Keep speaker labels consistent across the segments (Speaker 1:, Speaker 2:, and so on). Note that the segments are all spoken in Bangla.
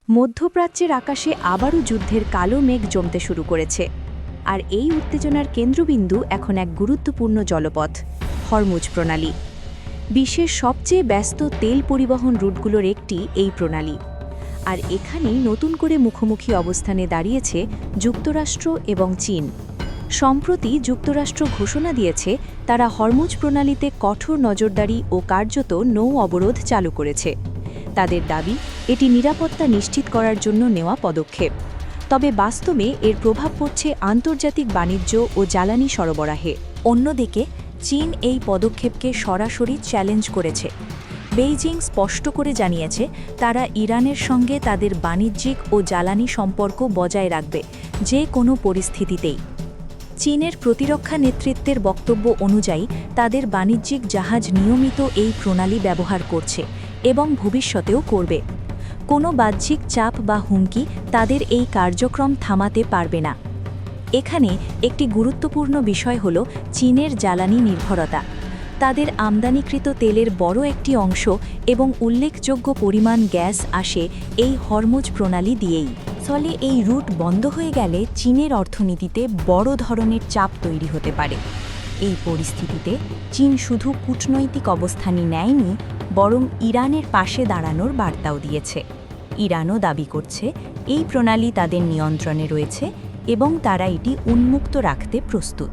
Speaker 1: মধ্যপ্রাচ্যের আকাশে আবারও যুদ্ধের কালো মেঘ জমতে শুরু করেছে, আর এই উত্তেজনার কেন্দ্রবিন্দু এখন এক গুরুত্বপূর্ণ জলপথ, হরমুজ প্রণালী। বিশ্বের সবচেয়ে ব্যস্ত তেল পরিবহন রুটগুলোর একটি এই প্রণালী, আর এখানেই নতুন করে মুখোমুখি অবস্থানে দাঁড়িয়েছে যুক্তরাষ্ট্র এবং চীন। সম্প্রতি যুক্তরাষ্ট্র ঘোষণা দিয়েছে তারা হরমুজ প্রণালীতে কঠোর নজরদারি ও কার্যত নৌ অবরোধ চালু করেছে। তাদের দাবি, এটি নিরাপত্তা নিশ্চিত করার জন্য নেওয়া পদক্ষেপ। তবে বাস্তবে এর প্রভাব পড়ছে আন্তর্জাতিক বাণিজ্য ও জ্বালানি সরবরাহে। অন্যদিকে চীন এই পদক্ষেপকে সরাসরি চ্যালেঞ্জ করেছে। বেইজিং স্পষ্ট করে জানিয়েছে তারা ইরানের সঙ্গে তাদের বাণিজ্যিক ও জ্বালানি সম্পর্ক বজায় রাখবে, যে কোনো পরিস্থিতিতেই। চীনের প্রতিরক্ষা নেতৃত্বের বক্তব্য অনুযায়ী তাদের বাণিজ্যিক জাহাজ নিয়মিত এই প্রণালী ব্যবহার করছে এবং ভবিষ্যতেও করবে। কোনো বাহ্যিক চাপ বা হুমকি তাদের এই কার্যক্রম থামাতে পারবে না। এখানে একটি গুরুত্বপূর্ণ বিষয় হল চীনের জ্বালানি নির্ভরতা। তাদের আমদানিকৃত তেলের বড় একটি অংশ এবং উল্লেখযোগ্য পরিমাণ গ্যাস আসে এই হরমুজ প্রণালী দিয়েই। ফলে এই রুট বন্ধ হয়ে গেলে চীনের অর্থনীতিতে বড় ধরনের চাপ তৈরি হতে পারে। এই পরিস্থিতিতে চীন শুধু কূটনৈতিক অবস্থানই নেয়নি, বরং ইরানের পাশে দাঁড়ানোর বার্তাও দিয়েছে। ইরানও দাবি করছে এই প্রণালী তাদের নিয়ন্ত্রণে রয়েছে এবং তারা এটি উন্মুক্ত রাখতে প্রস্তুত।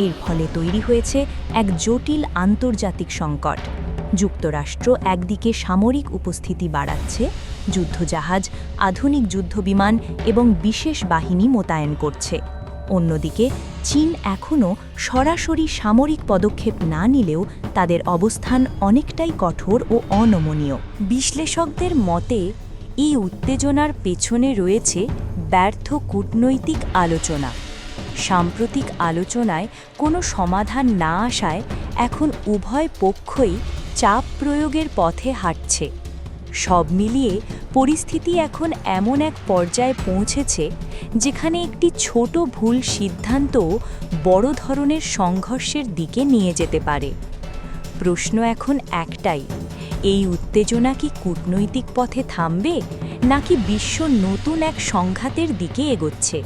Speaker 1: এর ফলে তৈরি হয়েছে এক জটিল আন্তর্জাতিক সংকট। যুক্তরাষ্ট্র একদিকে সামরিক উপস্থিতি বাড়াচ্ছে, যুদ্ধজাহাজ, আধুনিক যুদ্ধবিমান এবং বিশেষ বাহিনী মোতায়েন করছে। অন্যদিকে চীন এখনও সরাসরি সামরিক পদক্ষেপ না নিলেও তাদের অবস্থান অনেকটাই কঠোর ও অনমনীয়। বিশ্লেষকদের মতে এই উত্তেজনার পেছনে রয়েছে ব্যর্থ কূটনৈতিক আলোচনা। সাম্প্রতিক আলোচনায় কোনো সমাধান না আসায় এখন উভয় পক্ষই চাপ প্রয়োগের পথে হাঁটছে। সব মিলিয়ে পরিস্থিতি এখন এমন এক পর্যায়ে পৌঁছেছে যেখানে একটি ছোট ভুল সিদ্ধান্তও বড় ধরনের সংঘর্ষের দিকে নিয়ে যেতে পারে। প্রশ্ন এখন একটাই, এই উত্তেজনা কি কূটনৈতিক পথে থামবে, নাকি বিশ্ব নতুন এক সংঘাতের দিকে এগোচ্ছে?